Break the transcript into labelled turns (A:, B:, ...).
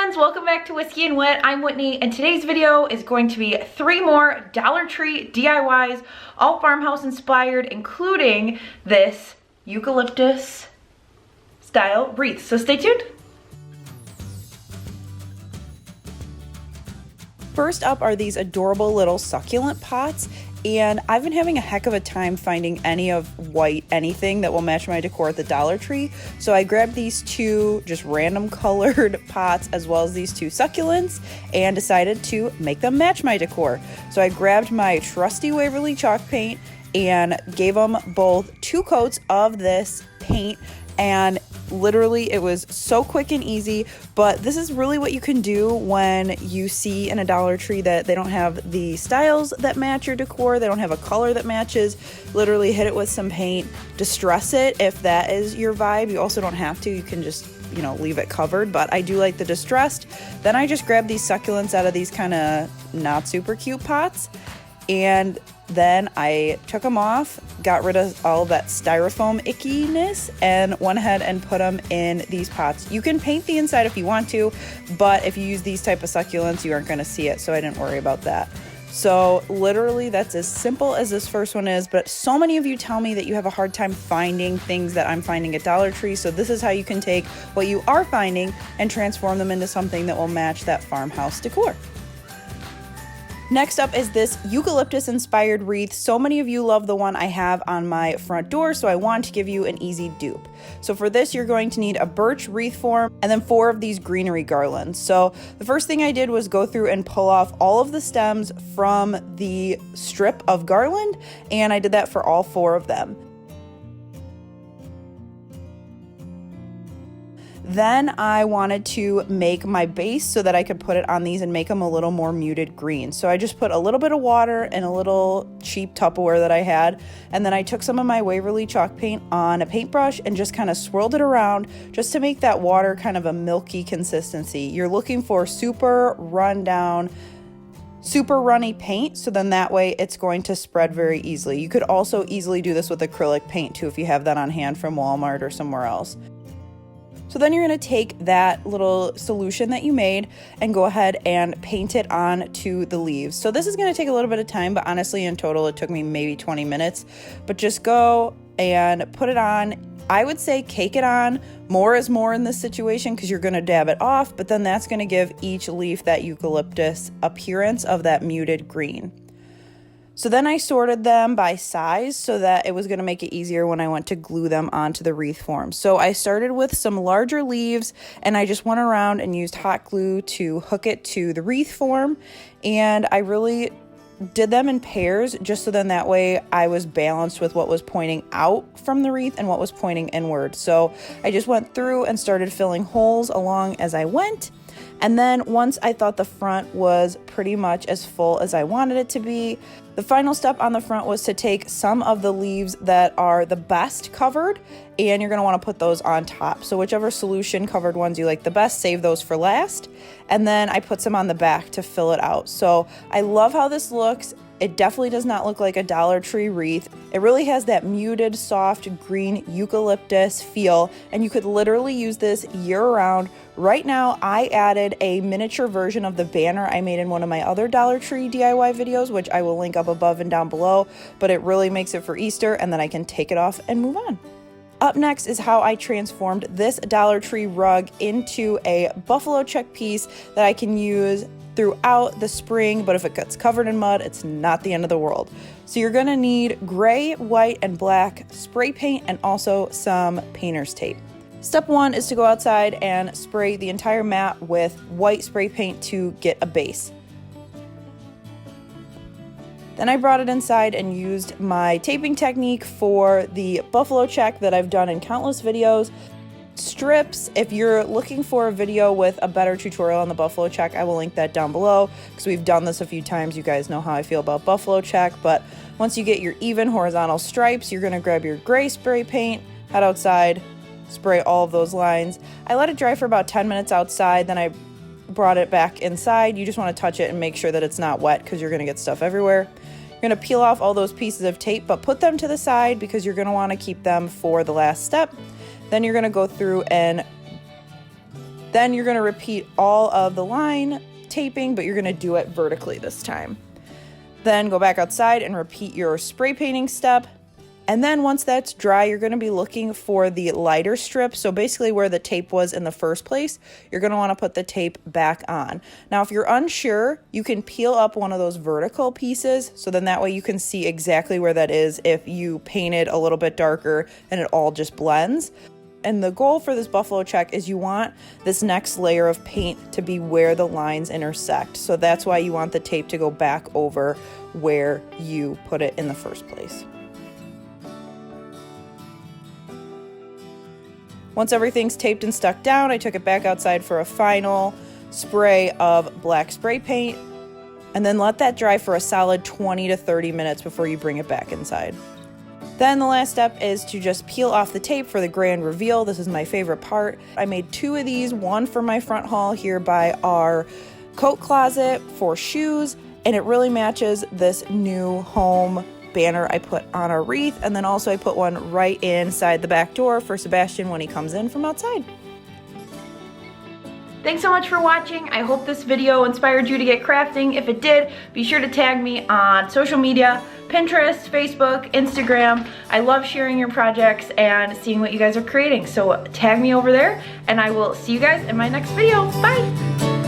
A: friends, welcome back to Whiskey and Whit. I'm Whitney, and today's video is going to be 3 more Dollar Tree DIYs, all farmhouse inspired, including this eucalyptus style wreath. So stay tuned.
B: First up are these adorable little succulent pots, and I've been having a heck of a time finding any of white anything that will match my decor at the Dollar Tree. So I grabbed these 2 just random colored pots as well as these 2 succulents and decided to make them match my decor. So I grabbed my trusty Waverly chalk paint and gave them both 2 coats of this paint, and literally it was so quick and easy. But this is really what you can do when you see in a Dollar Tree that they don't have the styles that match your decor, they don't have a color that matches. Literally hit it with some paint, distress it if that is your vibe. You also don't have to, you can just, you know, leave it covered, but I do like the distressed. Then I just grabbed these succulents out of these kind of not super cute pots, and then I took them off, got rid of all that styrofoam ickiness, and went ahead and put them in these pots. You can paint the inside if you want to, but if you use these type of succulents, you aren't going to see it, so I didn't worry about that. So literally that's as simple as this first one is, but so many of you tell me that you have a hard time finding things that I'm finding at Dollar Tree, so this is how you can take what you are finding and transform them into something that will match that farmhouse decor. Next up is this Eucalyptus-Inspired wreath. So many of you love the one I have on my front door, so I want to give you an easy dupe. So for this, you're going to need a birch wreath form and then 4 of these greenery garlands. So the first thing I did was go through and pull off all of the stems from the strip of garland, and I did that for all 4 of them. Then I wanted to make my base so that I could put it on these and make them a little more muted green. So I just put a little bit of water in a little cheap Tupperware that I had, and then I took some of my Waverly chalk paint on a paintbrush and just kind of swirled it around just to make that water kind of a milky consistency. You're looking for super rundown, super runny paint, so then that way it's going to spread very easily. You could also easily do this with acrylic paint too if you have that on hand from Walmart or somewhere else. So then you're going to take that little solution that you made and go ahead and paint it on to the leaves. So this is going to take a little bit of time, but honestly in total it took me maybe 20 minutes. But just go and put it on. I would say cake it on. More is more in this situation because you're going to dab it off, but then that's going to give each leaf that eucalyptus appearance of that muted green. So then I sorted them by size so that it was going to make it easier when I went to glue them onto the wreath form. So I started with some larger leaves and I just went around and used hot glue to hook it to the wreath form. And I really did them in pairs just so then that way I was balanced with what was pointing out from the wreath and what was pointing inward. So I just went through and started filling holes along as I went. And then once I thought the front was pretty much as full as I wanted it to be, the final step on the front was to take some of the leaves that are the best covered, and you're going to want to put those on top. So whichever solution covered ones you like the best, save those for last. And then I put some on the back to fill it out. So I love how this looks. It definitely does not look like a Dollar Tree wreath. It really has that muted, soft, green eucalyptus feel, and you could literally use this year-round. Right now, I added a miniature version of the banner I made in one of my other Dollar Tree DIY videos, which I will link up above and down below, but it really makes it for Easter, and then I can take it off and move on. Up next is how I transformed this Dollar Tree rug into a buffalo check piece that I can use throughout the spring, but if it gets covered in mud, it's not the end of the world. So you're gonna need gray, white, and black spray paint and also some painter's tape. Step 1 is to go outside and spray the entire mat with white spray paint to get a base. Then I brought it inside and used my taping technique for the buffalo check that I've done in countless videos. Strips, if you're looking for a video with a better tutorial on the buffalo check, I will link that down below because we've done this a few times. You guys know how I feel about buffalo check, but once you get your even horizontal stripes, you're going to grab your gray spray paint, head outside, spray all of those lines. I let it dry for about 10 minutes outside, then I brought it back inside. You just want to touch it and make sure that it's not wet because you're going to get stuff everywhere. You're going to peel off all those pieces of tape, but put them to the side because you're going to want to keep them for the last step. Then you're going to go through and Then you're gonna repeat all of the line taping, but you're gonna do it vertically this time. Then go back outside and repeat your spray painting step. And then once that's dry, you're gonna be looking for the lighter strip. So basically where the tape was in the first place, you're gonna wanna put the tape back on. Now, if you're unsure, you can peel up one of those vertical pieces. So then that way you can see exactly where that is if you painted a little bit darker and it all just blends. And the goal for this buffalo check is you want this next layer of paint to be where the lines intersect. So that's why you want the tape to go back over where you put it in the first place. Once everything's taped and stuck down, I took it back outside for a final spray of black spray paint, and then let that dry for a solid 20 to 30 minutes before you bring it back inside. Then the last step is to just peel off the tape for the grand reveal. This is my favorite part. I made 2 of these, one for my front hall here by our coat closet for shoes, and it really matches this new home banner I put on our wreath. And then also I put one right inside the back door for Sebastian when he comes in from outside.
A: Thanks so much for watching. I hope this video inspired you to get crafting. If it did, be sure to tag me on social media, Pinterest, Facebook, Instagram. I love sharing your projects and seeing what you guys are creating. So tag me over there, and I will see you guys in my next video. Bye!